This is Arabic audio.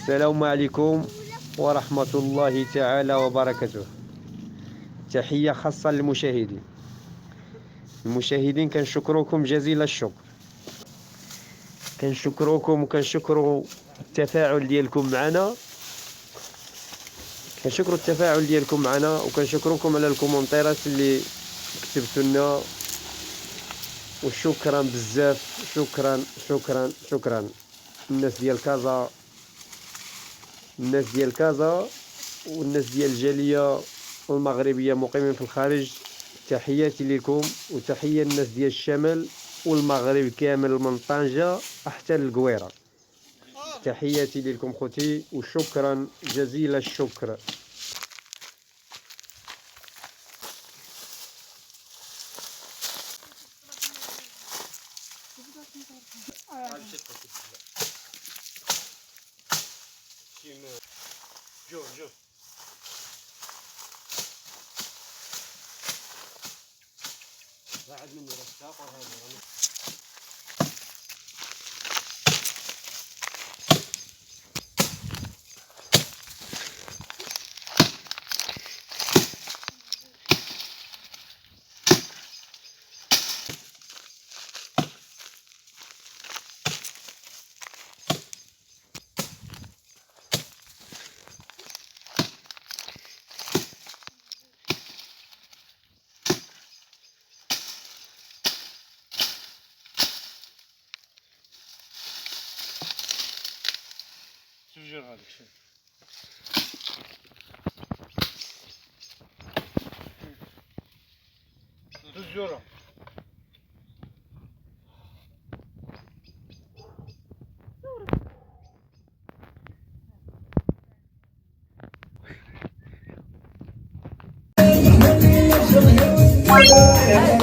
السلام عليكم ورحمة الله تعالى وبركاته. تحية خاصة للمشاهدين كنشكركم جزيل الشكر. كنشكركم وكنشكروا التفاعل ديالكم معنا. كنشكروا التفاعل ديالكم معنا وكنشكركم على الكومنتيرات اللي كتبتوا لنا، وشكرا بزاف. شكرا شكرا شكرا الناس ديال كازا، الناس ديال كازا والناس ديال الجالية المغربية مقيمين في الخارج، تحياتي لكم. وتحية الناس ديال الشمال والمغرب كامل من طنجة حتى للقويرة. تحياتي لكم خوتي وشكرا جزيل الشكر. بعد مني رشاق وهذا سجل هذا الشيء. سجل Yeah.